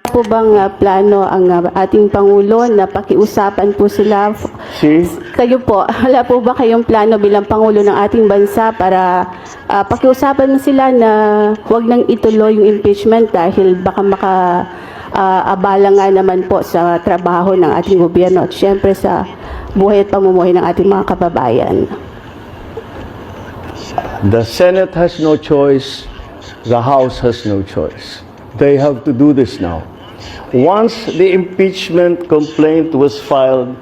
Po bang plano ang ating Pangulo na pakiusapan po sila? Kayo po, wala po ba kayong plano bilang Pangulo ng ating bansa para pakiusapan mo sila na huwag nang ituloy yung impeachment dahil baka abala nga naman po sa trabaho ng ating gobyerno at syempre sa buhay at pamumuhay ng ating mga kababayan? The Senate has no choice. The House has no choice. They have to do this now. Once the impeachment complaint was filed,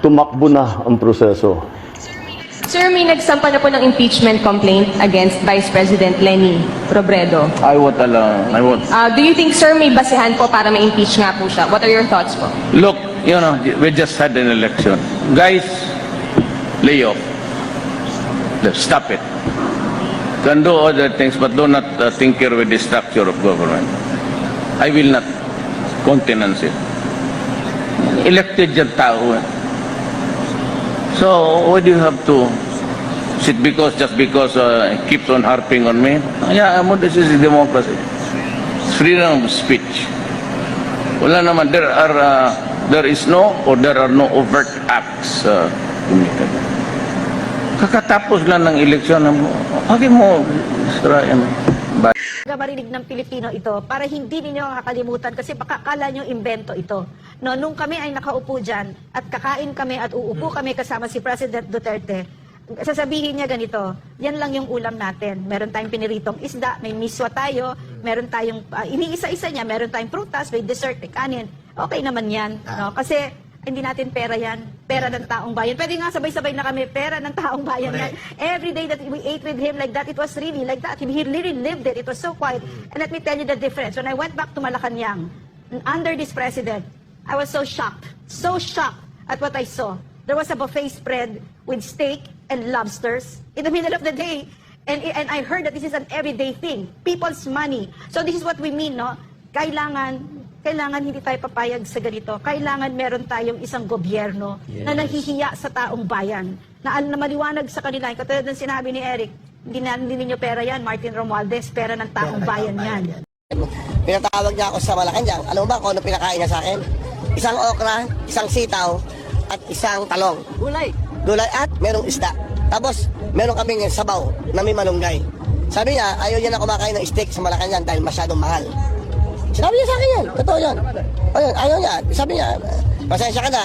tumakbo na ang proseso. Sir, may nagsampa na po ng impeachment complaint against Vice President Leni Robredo. I won't allow. Do you think, sir, may basehan po para ma-impeach nga po siya? What are your thoughts po? Look, we just had an election. Guys, lay off. Stop it. Can do other things, but do not tinker with the structure of government. I will not countenance it. Elected yung tao. So, why do you have to sit just because it keeps on harping on me? Yeah, this is democracy. It's freedom of speech. Wala naman, there are no overt acts committed. Kakatapos lang ng eleksyon, okay mo, sirayan. Marinig ng Pilipino ito para hindi ninyo kakalimutan kasi baka akala nyo invento ito. No, nung kami ay nakaupo dyan at kakain kami at uupo kami kasama si President Duterte, sasabihin niya ganito, yan lang yung ulam natin. Meron tayong piniritong isda, may miswa tayo, meron tayong, iniisa-isa niya, meron tayong prutas, may dessert, may kanin. Okay naman yan. No? Kasi hindi natin pera yan. Pera ng taong bayan. Pwede nga sabay-sabay na kami, pera ng taong bayan yan. Every day that we ate with him like that, it was really like that. He really lived it. It was so quiet. And let me tell you the difference. When I went back to Malacanang, under this president, I was so shocked at what I saw. There was a buffet spread with steak and lobsters in the middle of the day. And I heard that this is an everyday thing. People's money. So this is what we mean, no? Kailangan hindi tayo papayag sa ganito. Kailangan meron tayong isang gobyerno na nahihiya sa taong bayan. Na maliwanag sa kanila. Katulad ng sinabi ni Eric, hindi ninyo pera yan, Martin Romualdez, pera ng taong bayan yan. Pinatawag niya ako sa Malacanang. Alam mo ba kung ano pinakain niya sa akin? Isang okra, isang sitaw, at isang talong. Gulay at merong isda. Tapos, meron kaming sabaw na may malunggay. Sabi niya, ayaw niya na kumakain ng steak sa Malacanang dahil masyadong mahal. Sinabi niya sa akin yan. Totoo yan. Ayaw niya. Sabi niya, pasensya ka na,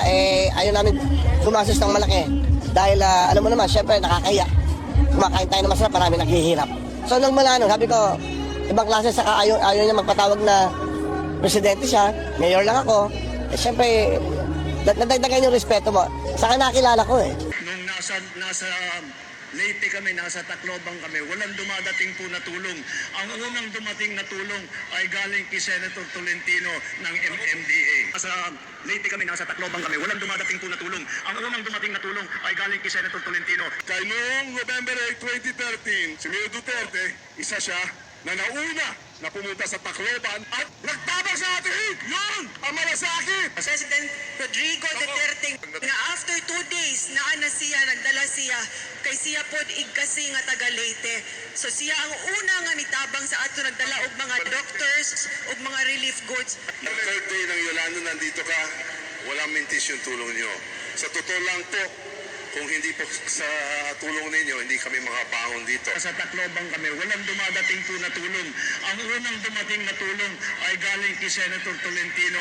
ayaw namin gumastos ng malaki. Dahil, alam mo naman, syempre, nakakahiya. Kumakain tayo na masarap, marami naghihirap. So, nung mula nun, sabi ko, ibang klase, saka ayaw niya magpatawag na presidente siya, mayor lang ako. Syempre, nadagdagan yung respeto mo. Saka nakilala ko Nung nasa Leyte kami, nasa Tacloban kami, walang dumadating po na tulong. Ang unang dumating na tulong ay galing kay Senator Tolentino ng MMDA. Nasa Leyte kami, nasa Tacloban kami, walang dumadating po na tulong. Ang unang dumating na tulong ay galing kay Senator Tolentino. Kaya noong November 8, 2013, si Mayor Duterte, isa siya na nauna na pumunta sa Tacloban at nagtabang sa atin. Yun ang malasakit. President Rodrigo Duterte nga after 2 days naa na siya, nagdala siya kay siya pod igkasi nga taga Leyte. So siya ang una nga nitabang sa ato, nagdala og mga doctors og mga relief goods. Third day ng Yolanda, nandito ka, walang mintis yung tulong niyo. Sa totoo lang po, kung hindi po sa tulong ninyo, hindi kami makabangon dito. Sa Tacloban kami, walang dumadating po na tulong. Ang unang dumating na tulong ay galing kay Senator Tolentino.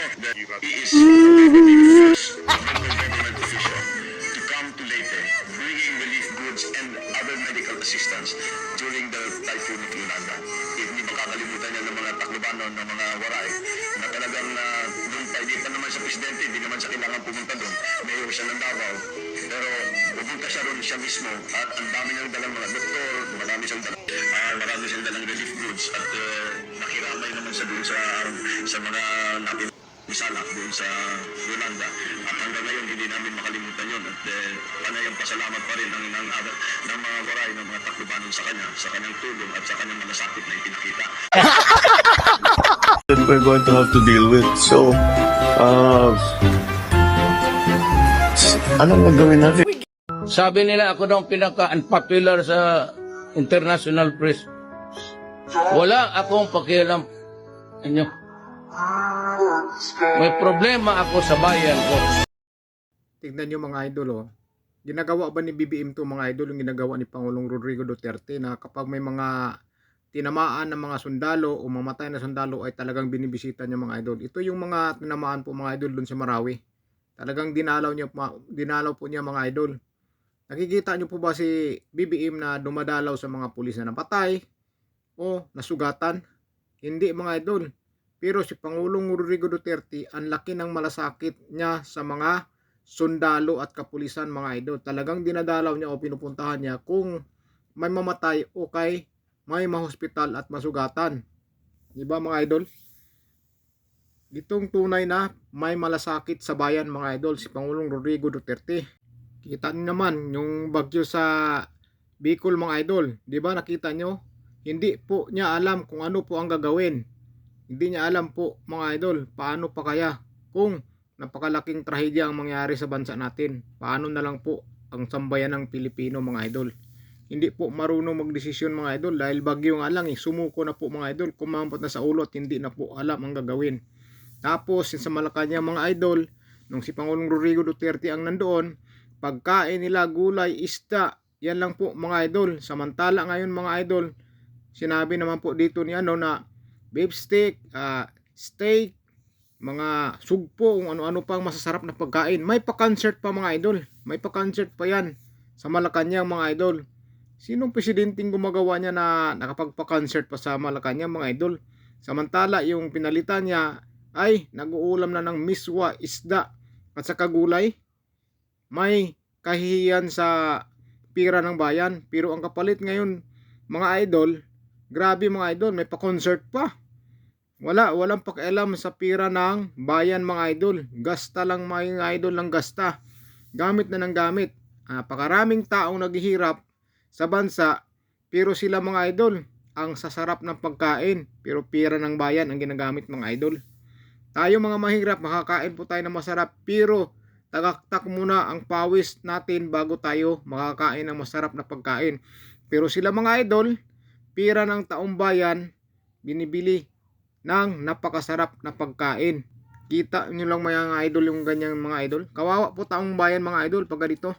He is the first government official to come to Leyte, bringing relief goods and other medical assistance during the typhoon of Yolanda. Hindi makakalimutan niya ng mga Taclobano, ng mga waray, na talagang doon pa, hindi pa naman sa presidente, hindi naman sa kailangan pumunta doon. Mayor siya ng Davao. Pero pupunta siya ron siya mismo at ang dami niyang dalang mga doktor, marami siyang dalang relief goods at nakiramay naman siya doon sa mga natin misala doon sa Yolanda. At hanggang ngayon hindi namin makalimutan yun at panayang pasalamat pa rin ng mga waray, ng mga Taclobanon sa kanya, sa kanyang tulong at sa kanyang malasakit na ipinakita. That we're going to have to deal with. So, anong gagawin natin? Sabi nila ako daw pinaka-unpopular sa international press. Wala akong pakialam. Inyo. May problema ako sa bayan ko. Tignan nyo mga idol, oh. Ginagawa ba ni BBM to mga idol yung ginagawa ni Pangulong Rodrigo Duterte na kapag may mga tinamaan ng mga sundalo o mamatay na sundalo ay talagang binibisita niya mga idol. Ito yung mga tinamaan po mga idol doon sa Marawi. Talagang dinalaw po niya mga idol. Nakikita nyo po ba si BBM na dumadalaw sa mga pulis na napatay o nasugatan? Hindi mga idol. Pero si Pangulong Rodrigo Duterte, ang laki ng malasakit niya sa mga sundalo at kapulisan mga idol. Talagang dinadalaw niya o pinupuntahan niya kung may mamatay o kay may mahospital at masugatan. Diba mga idol? Itong tunay na may malasakit sa bayan mga idol, si Pangulong Rodrigo Duterte. Kita niyo naman yung bagyo sa Bicol mga idol. Diba nakita nyo? Hindi po niya alam kung ano po ang gagawin. Hindi niya alam po mga idol, paano pa kaya kung napakalaking trahedya ang mangyari sa bansa natin. Paano na lang po ang sambayan ng Pilipino mga idol. Hindi po marunong magdesisyon mga idol dahil bagyo nga lang sumuko na po mga idol. Kumampat na sa ulo at hindi na po alam ang gagawin. Tapos sa Malacanang mga idol, nung si Pangulong Rodrigo Duterte ang nandoon, pagkain nila gulay, isda, yan lang po mga idol. Samantala ngayon mga idol, sinabi naman po dito ni na beef steak, steak, mga sugpo, kung ano-ano pang masasarap na pagkain. May pa-concert pa mga idol. May pa-concert pa yan sa Malacanang mga idol. Sinong presidenting gumagawa niya na nakapagpa-concert pa sa Malacanang mga idol? Samantala yung pinalitan niya ay nag-uulam na ng miswa, isda at saka gulay. May kahihiyan sa pira ng bayan. Pero ang kapalit ngayon mga idol, grabe mga idol, may pa-concert pa. Walang pakialam sa pira ng bayan mga idol. Gasta lang mga idol ng gasta. Gamit na ng gamit. Pakaraming taong naghihirap sa bansa, pero sila mga idol ang sasarap ng pagkain, pero pira ng bayan ang ginagamit mga idol. Tayo mga mahirap, makakain po tayo ng masarap, pero tagaktak muna ang pawis natin bago tayo makakain ng masarap na pagkain. Pero sila mga idol, pira ng taong bayan, binibili ng napakasarap na pagkain. Kita nyo lang mga idol yung ganyang mga idol. Kawawa po taong bayan mga idol pag ganito.